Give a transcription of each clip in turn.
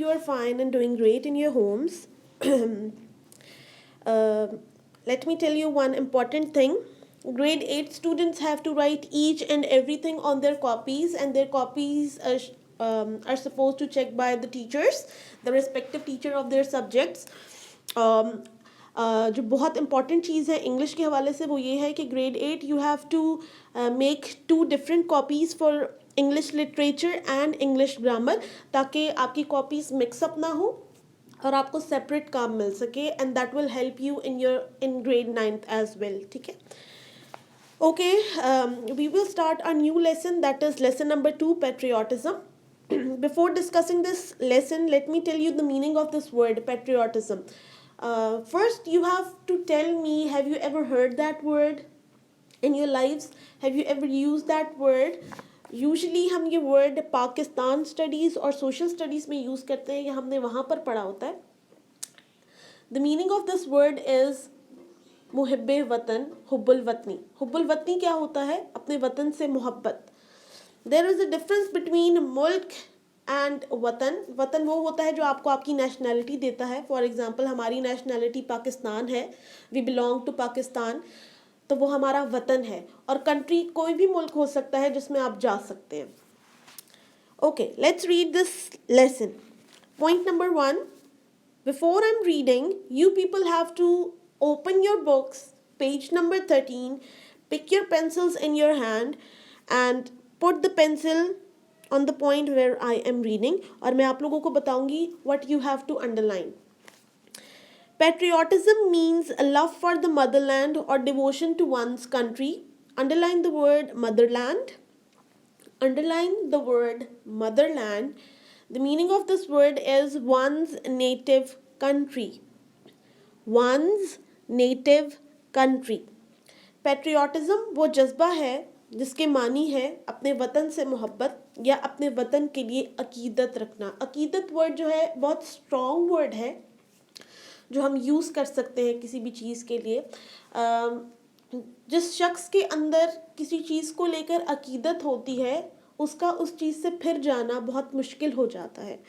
you are fine and doing great in your homes. uh, Let me tell you one important thing. Grade 8 students have to write each and everything on their copies, and their copies are supposed to check by the teachers, the respective teacher of their subjects. um, जो बहुत important चीज़ है English के हवाले से वो ये है कि grade 8 you have to make 2 different copies for English literature and English grammar, ताकि आपकी कॉपीज़ मिक्सअप ना हो और आपको सेपरेट काम मिल सके, and that will help you in grade 9th as well. ठीक है. Okay, we will start a new lesson, that is lesson number 2, patriotism. Before discussing this lesson, let me tell you the meaning of this word, patriotism. First, you have to tell me, have you ever heard that word in your lives? Have you ever used that word? Usually हम ये word Pakistan studies और social studies में use करते हैं, या हमने वहाँ पर पढ़ा होता है. The meaning of this word is मुहिब्बे वतन, हुब्बुल वतनी. हुब्बुल वतनी क्या होता है? अपने वतन से मोहब्बत. There is a difference between मुल्क एंड वतन. वतन वो होता है जो आपको आपकी नेशनैलिटी देता है. फॉर एग्जांपल हमारी नेशनैलिटी पाकिस्तान है, वी बिलोंग टू पाकिस्तान, तो वो हमारा वतन है. और कंट्री कोई भी मुल्क हो सकता है जिसमें आप जा सकते हैं. Okay, let's read this lesson. Point number 1. Before I'm reading, you people have to open your books, page number 13, pick your pencils in your hand and put the pencil on the point where I am reading, और मैं आप लोगों को बताऊंगी what you have to underline. Patriotism means a love for the motherland or devotion to one's country. Underline the word motherland. Underline the word motherland. The meaning of this word is one's native country. One's native country. Patriotism वो जज्बा है जिसके मानी है अपने वतन से मोहब्बत या अपने वतन के लिए अकीदत रखना. अकीदत वर्ड जो है बहुत स्ट्रॉन्ग वर्ड है जो हम यूज़ कर सकते हैं किसी भी चीज़ के लिए. जिस शख्स के अंदर किसी चीज़ को लेकर अकीदत होती है उसका उस चीज़ से फिर जाना बहुत मुश्किल हो जाता है.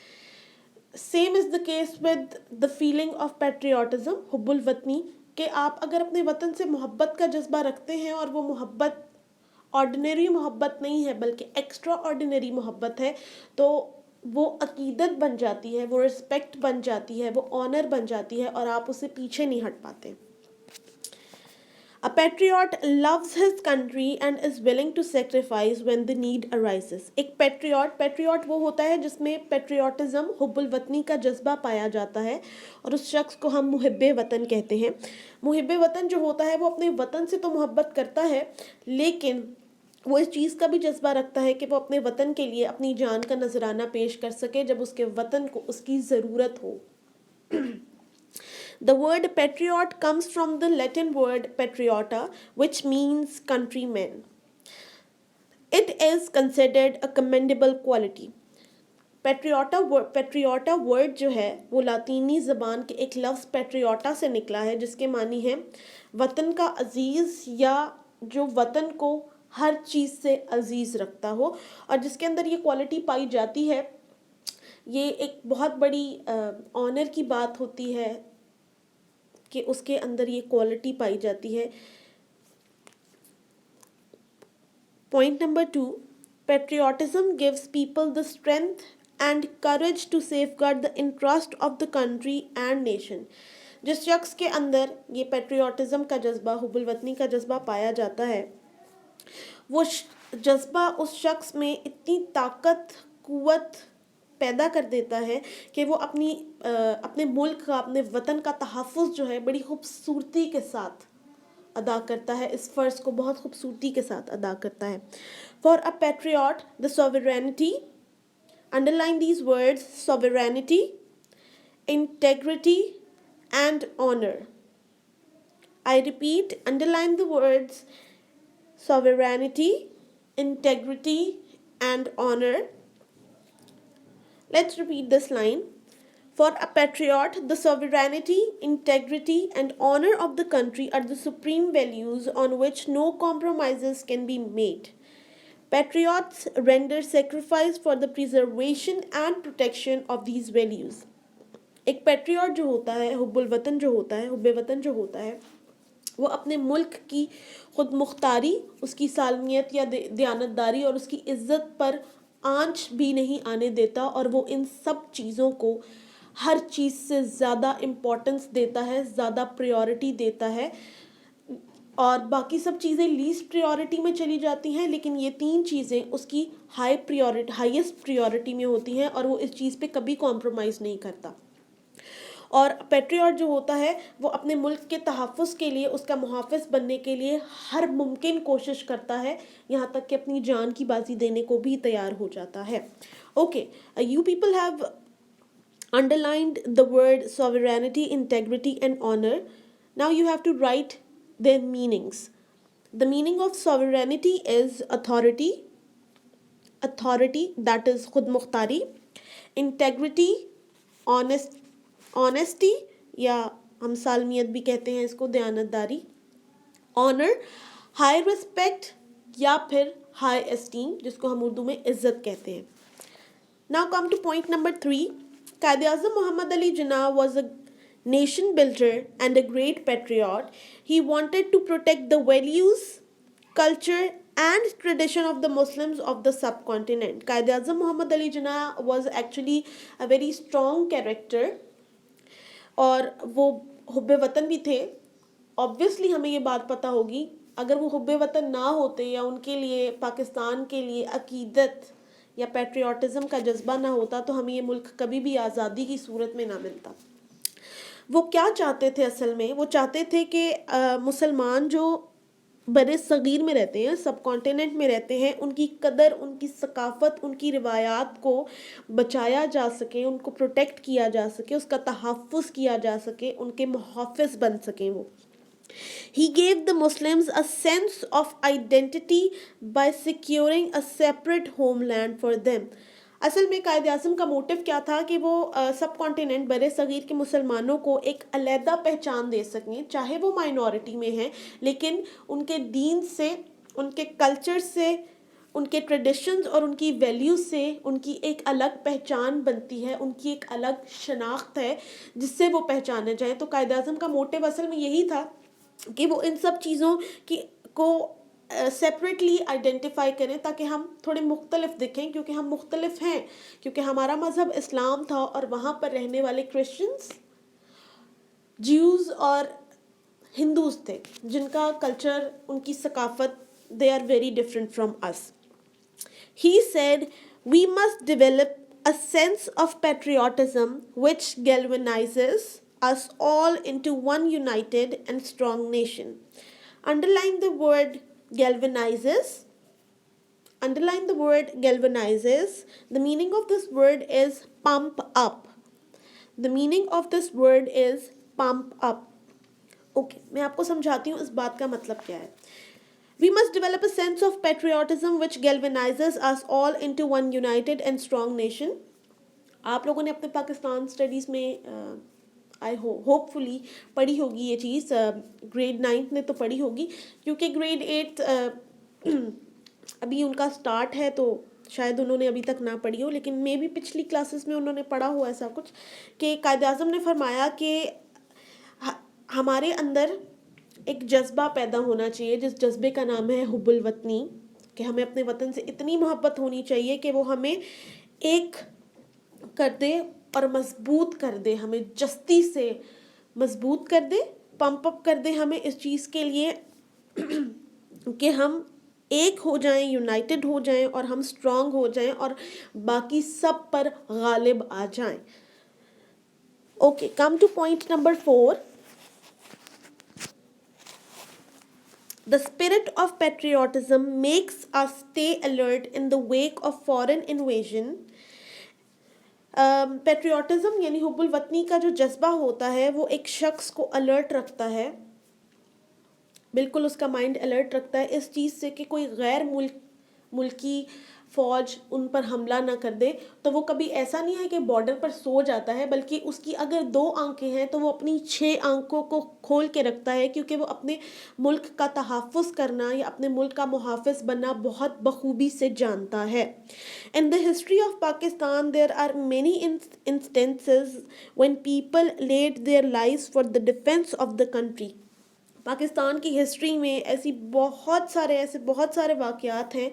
Same is the case with the feeling of patriotism, हुब्बुल वतनी, कि आप अगर अपने वतन से मोहब्बत का जज्बा रखते हैं और वो मोहब्बत ऑर्डिनरी मोहब्बत नहीं है बल्कि एक्स्ट्रा ऑर्डिनरी मोहब्बत है, तो वो अकीदत बन जाती है, वो रिस्पेक्ट बन जाती है, वो ऑनर बन जाती है और आप उससे पीछे नहीं हट पाते. A patriot loves his country and is willing to sacrifice when the need arises. एक patriot वो होता है जिसमें patriotism, हुब्बुल वतनी का जज्बा पाया जाता है, और उस शख्स को हम मुहिब्बे वतन कहते हैं. मुहिब्बे वतन जो होता है वो अपने वतन से तो मोहब्बत करता है, लेकिन वो इस चीज़ का भी जज्बा रखता है कि वो अपने वतन के लिए अपनी जान का नजराना पेश कर सके जब उसके वतन को उसकी ज़रूरत हो. The word patriot comes from the Latin word patriota, which means countryman. It is considered a commendable quality. patriota word जो है वो लातीनी ज़बान के एक लफ्ज़ patriota से निकला है जिसके मानी है वतन का अजीज़, या जो वतन को हर चीज़ से अजीज़ रखता हो. और जिसके अंदर ये क्वालिटी पाई जाती है, ये एक बहुत बड़ी ऑनर की बात होती है कि उसके अंदर ये क्वालिटी पाई जाती है. Point number 2. Patriotism gives people the strength and courage to safeguard the interest of the country and nation. जिस शख्स के अंदर ये पेट्रियाटिज्म का जज्बा, हुब्बुल वतनी का जज्बा पाया जाता है, वो जज्बा उस शख्स में इतनी ताकत, कुव्वत पैदा कर देता है कि वो अपने मुल्क का, अपने वतन का तहफ़्फ़ुज़ जो है बड़ी खूबसूरती के साथ अदा करता है. इस फ़र्ज़ को बहुत खूबसूरती के साथ अदा करता है. For a patriot the sovereignty, underline these words, sovereignty, integrity and honour. I repeat, underline the words sovereignty, integrity and honor. Let's repeat this line. For a patriot, the sovereignty, integrity and honor of the country are the supreme values on which no compromises can be made. Patriots render sacrifice for the preservation and protection of these values. एक patriot जो होता है, हुब्बुल वतन जो होता है, हुब्बे वतन जो होता है, वो अपने मुल्क की खुद मुख्तारी, उसकी सालमियत या दयानतदारी और उसकी इज़्ज़त पर आंच भी नहीं आने देता, और वो इन सब चीज़ों को हर चीज़ से ज़्यादा इम्पोर्टेंस देता है, ज़्यादा प्रायोरिटी देता है, और बाकी सब चीज़ें लीस्ट प्रायोरिटी में चली जाती हैं, लेकिन ये तीन चीज़ें उसकी हाईएस्ट प्रायोरिटी में होती हैं, और वो इस चीज़ पे कभी कॉम्प्रोमाइज़ नहीं करता। और पेट्रियट जो होता है वो अपने मुल्क के तहफ़्फ़ुज़ के लिए, उसका मुहाफ़िज़ बनने के लिए हर मुमकिन कोशिश करता है, यहाँ तक कि अपनी जान की बाजी देने को भी तैयार हो जाता है. Okay, you people have underlined the word sovereignty, integrity and honor. Now you have to write their meanings. The meaning of sovereignty is authority, that is khud mukhtari, integrity, honesty या हम सालमियत भी कहते हैं इसको, दयानतदारी, ऑनर, हाई रिस्पेक्ट या फिर high esteem, जिसको हम उर्दू में इज्जत कहते हैं. Now come to point number 3. Quaid-e-Azam Muhammad Ali Jinnah was a nation builder and a great patriot. He wanted to protect the values, culture and tradition of the Muslims of the subcontinent. Quaid-e-Azam Muhammad Ali Jinnah was actually a very strong character, और वो हुब्बे वतन भी थे. Obviously हमें ये बात पता होगी, अगर वो हुब्बे वतन ना होते या उनके लिए, पाकिस्तान के लिए अकीदत या पैट्रियाटिज़म का जज्बा ना होता, तो हमें ये मुल्क कभी भी आज़ादी की सूरत में ना मिलता. वो क्या चाहते थे असल में? वो चाहते थे कि मुसलमान जो बड़े सगीर में रहते हैं, सब कॉन्टिनेंट में रहते हैं, उनकी कदर, उनकी सकाफ़त, उनकी रिवायात को बचाया जा सके, उनको प्रोटेक्ट किया जा सके, उसका तहफ़्फ़ुज़ किया जा सके, उनके मुहाफ़िज़ बन सकें वो. He gave the Muslims a sense of identity by securing a separate homeland for them. असल में कायद-ए-आज़म का मोटिव क्या था कि वो सब कॉन्टिनेंट बरे सगीर के मुसलमानों को एक अलहदा पहचान दे सकें, चाहे वो माइनॉरिटी में हैं, लेकिन उनके दीन से, उनके कल्चर से, उनके ट्रेडिशंस और उनकी वैल्यूज़ से उनकी एक अलग पहचान बनती है, उनकी एक अलग शनाख्त है जिससे वो पहचाने जाएँ. तो कायद-ए-आज़म का मोटिव असल में यही था कि वो इन सब चीज़ों की को सेपरेटली आइडेंटिफाई करें, ताकि हम थोड़े मुख्तलिफ दिखें, क्योंकि हम मुख्तलिफ हैं, क्योंकि हमारा मज़हब इस्लाम था और वहाँ पर रहने वाले क्रिश्चियंस, ज्यूज़ और हिंदूज़ थे, जिनका कल्चर, उनकी सकाफ़त, they are very different from us. He said, we must develop a sense of patriotism which galvanizes us all into one united and strong nation. Underline the word galvanizes. Underline the word galvanizes. The meaning of this word is pump up. The meaning of this word is pump up. Okay, मैं आपको समझाती हूँ इस बात का मतलब क्या है. We must develop a sense of patriotism which galvanizes us all into one united and strong nation. आप लोगों ने अपने पाकिस्तान स्टडीज़ में आई होपफुली पढ़ी होगी ये चीज़. ग्रेड 9 ने तो पढ़ी होगी, क्योंकि ग्रेड 8 अभी उनका स्टार्ट है, तो शायद उन्होंने अभी तक ना पढ़ी हो, लेकिन मे भी पिछली क्लासेस में उन्होंने पढ़ा हो ऐसा कुछ, कि कायद-ए-आज़म ने फरमाया कि हमारे अंदर एक जज्बा पैदा होना चाहिए, जिस जज्बे का नाम है हुब्बुल वतनी, कि हमें अपने वतन से इतनी मोहब्बत होनी चाहिए कि वो हमें एक कर दे और मजबूत कर दे, हमें जस्ती से मजबूत कर दे, पंप अप कर दे हमें इस चीज़ के लिए कि हम एक हो जाएं, यूनाइटेड हो जाएं और हम स्ट्रांग हो जाएं और बाकी सब पर गालिब आ जाएं. Okay, come two point number 4. The spirit of patriotism makes us stay alert in the wake of foreign invasion. Patriotism यानी हुब्बुल वतनी का जो जज्बा होता है, वो एक शख्स को अलर्ट रखता है, बिल्कुल उसका माइंड अलर्ट रखता है इस चीज़ से कि कोई गैर मुल्की फ़ौज उन पर हमला ना कर दे, तो वो कभी ऐसा नहीं है कि बॉर्डर पर सो जाता है, बल्कि उसकी अगर 2 आँखें हैं तो वो अपनी 6 आँखों को खोल के रखता है, क्योंकि वो अपने मुल्क का तहफ़्फ़ुज़ करना या अपने मुल्क का मुहाफ़िज़ बनना बहुत बखूबी से जानता है. In the history of Pakistan, there are many instances when people laid their lives for the defense of the country. Pakistan की हिस्ट्री में ऐसे बहुत सारे वाक़यात हैं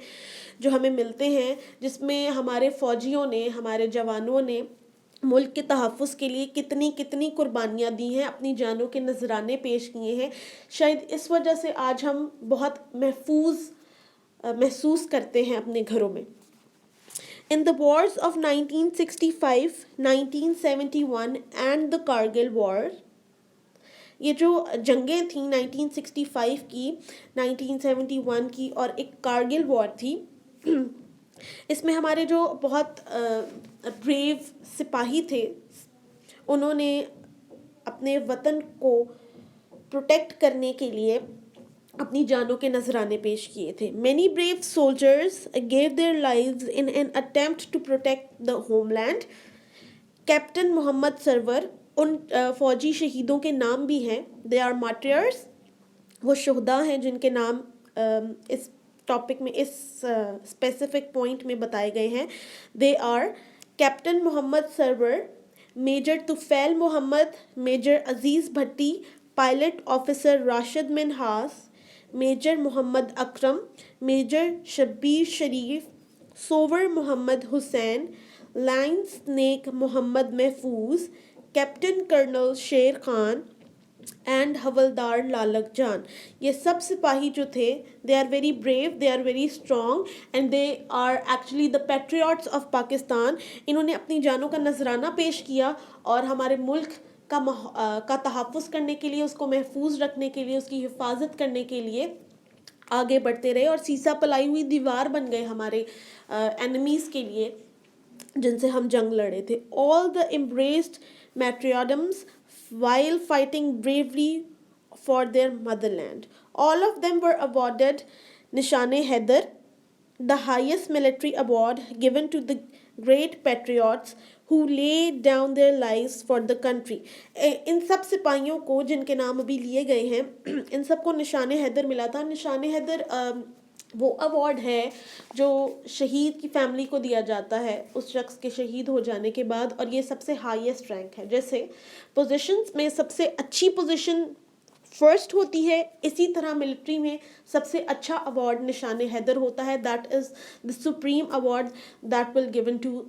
जो हमें मिलते हैं, जिसमें हमारे फ़ौजियों ने, हमारे जवानों ने मुल्क के तहफ़्फ़ुज़ के लिए कितनी कितनी कुर्बानियाँ दी हैं, अपनी जानों के नजराने पेश किए हैं. शायद इस वजह से आज हम बहुत महसूस करते हैं अपने घरों में. In the wars of 1965, 1971 and the Kargil War, ये जो जंगें थी 1965 की, 1971 की और एक कारगिल वॉर थी, इसमें हमारे जो बहुत ब्रेव सिपाही थे, उन्होंने अपने वतन को प्रोटेक्ट करने के लिए अपनी जानों के नजराने पेश किए थे. Many brave soldiers gave their lives in an attempt to protect the homeland. Captain Mohammad Sarwar उन फ़ौजी शहीदों के नाम भी हैं. दे आर मार्टियर्स, वो शुहदा हैं जिनके नाम इस टॉपिक में, इस स्पेसिफिक पॉइंट में बताए गए हैं. They are captain Mohammad Sarwar, major Tufail Mohammad, major Aziz Bhatti, pilot officer Rashid Minhas, major Mohammad Akram, major Shabbir Sharif, sowar Mohammad Hussain, लाइन स्नेक मोहम्मद महफूज, कैप्टन कर्नल शेर खान एंड हवलदार लालक जान. ये सब सिपाही जो थे, they are very brave, they are very strong and they are actually the patriots of Pakistan. इन्होंने अपनी जानों का नजराना पेश किया और हमारे मुल्क का तहफ़्फ़ुज़ करने के लिए, उसको महफूज रखने के लिए, उसकी हिफाजत करने के लिए आगे बढ़ते रहे और सीसा पलाई हुई दीवार बन गए हमारे एनिमीज़ के लिए, जिनसे हम जंग लड़े थे. All the embraced martyrdoms while fighting bravely for their motherland. All of them were awarded Nishan-e-Haider, the highest military award given to the great patriots who laid down their lives for the country. इन सब सिपाहियों को जिनके नाम अभी लिए गए हैं, इन सबको निशान-ए-हैदर मिला था. निशान-ए-हैदर वो अवार्ड है जो शहीद की फैमिली को दिया जाता है उस शख्स के शहीद हो जाने के बाद, और ये सबसे हाईएस्ट रैंक है. जैसे पोजीशंस में सबसे अच्छी पोजीशन फर्स्ट होती है, इसी तरह मिलिट्री में सबसे अच्छा अवार्ड निशान हैदर होता है. That is the supreme award that will given to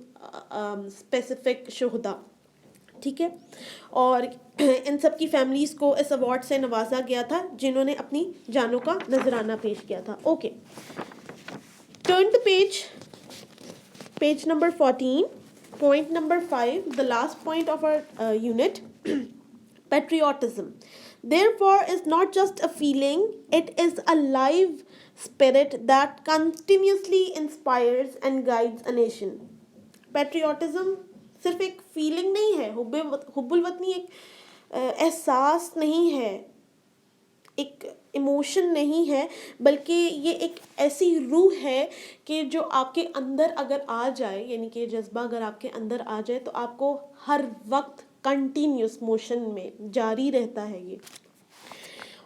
specific शुहदा. ठीक है, और इन सब की फैमिलीज़ को इस अवार्ड से नवाजा गया था जिन्होंने अपनी जानों का नजराना पेश किया था. Okay, turn the page number 14, point number 5, the last point of our unit. Patriotism, therefore, is not just a feeling, it is a live spirit that continuously inspires and guides a nation. Patriotism सिर्फ एक feeling नहीं है, हुब्बुल वतनी एक एहसास नहीं है, एक emotion नहीं है, बल्कि ये एक ऐसी रूह है कि जो आपके अंदर अगर आ जाए, यानी कि जज्बा अगर आपके अंदर आ जाए तो आपको हर वक्त कंटिन्यूस मोशन में जारी रहता है ये,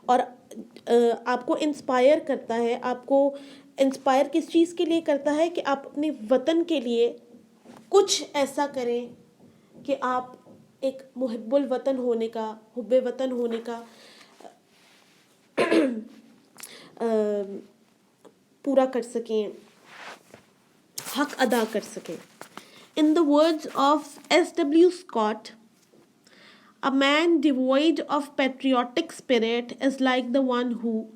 और आपको इंस्पायर करता है. आपको इंस्पायर किस चीज़ के लिए करता है कि आप अपने वतन के लिए कुछ ऐसा करें कि आप एक मुहिब्बुल वतन होने का, हुब्बे वतन होने का पूरा कर सकें, हक अदा कर सकें. In the words of S.W. Scott, a man devoid of patriotic spirit is like the one who.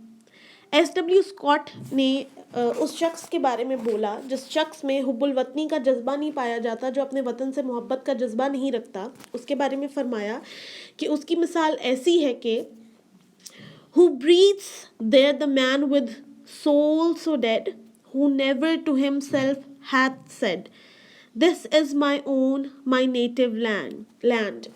S.W. Scott ने उस शख्स के बारे में बोला जिस शख्स में हुब्बुल वतनी का जज्बा नहीं पाया जाता, जो अपने वतन से मोहब्बत का जज्बा नहीं रखता. उसके बारे में फरमाया कि उसकी मिसाल ऐसी है कि who breathes there the man with soul so dead, who never to himself hath said, this is my own, my native land.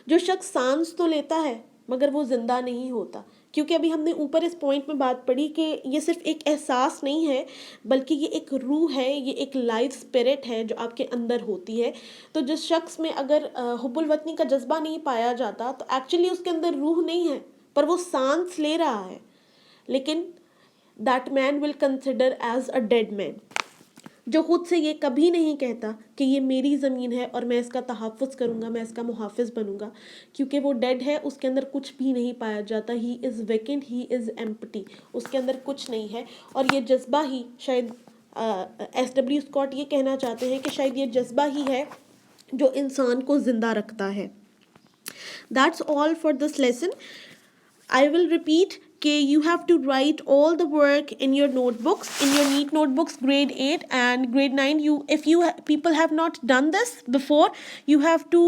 जो शख्स सांस तो लेता है मगर वो जिंदा नहीं होता, क्योंकि अभी हमने ऊपर इस पॉइंट में बात पढ़ी कि ये सिर्फ एक एहसास नहीं है, बल्कि ये एक रूह है, ये एक लाइफ स्पिरिट है जो आपके अंदर होती है। तो जिस शख्स में अगर हुब्बुल वतनी का जज्बा नहीं पाया जाता तो एक्चुअली उसके अंदर रूह नहीं है, पर वो सांस ले रहा है, लेकिन that man will consider as a dead man. जो खुद से ये कभी नहीं कहता कि ये मेरी ज़मीन है और मैं इसका तहफ़्फ़ुज़ करूँगा, मैं इसका मुहाफ़िज़ बनूँगा, क्योंकि वो डेड है, उसके अंदर कुछ भी नहीं पाया जाता। He is vacant, he is empty, उसके अंदर कुछ नहीं है। और ये जज्बा ही शायद एस.डब्ल्यू. स्कॉट ये कहना चाहते हैं कि शायद ये जज्बा ही है जो इंसान को ज़िंदा रखता है। That's all for this lesson. I will repeat, okay, you have to write all the work in your notebooks, in your neat notebooks, grade 8 and grade 9. If people have not done this before, you have to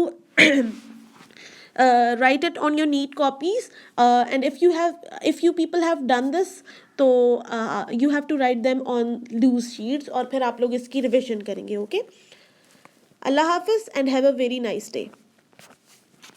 write it on your neat copies. And if you people have done this, तो you have to write them on loose sheets और फिर आप लोग इसकी revision करेंगे, okay? Allah Hafiz and have a very nice day.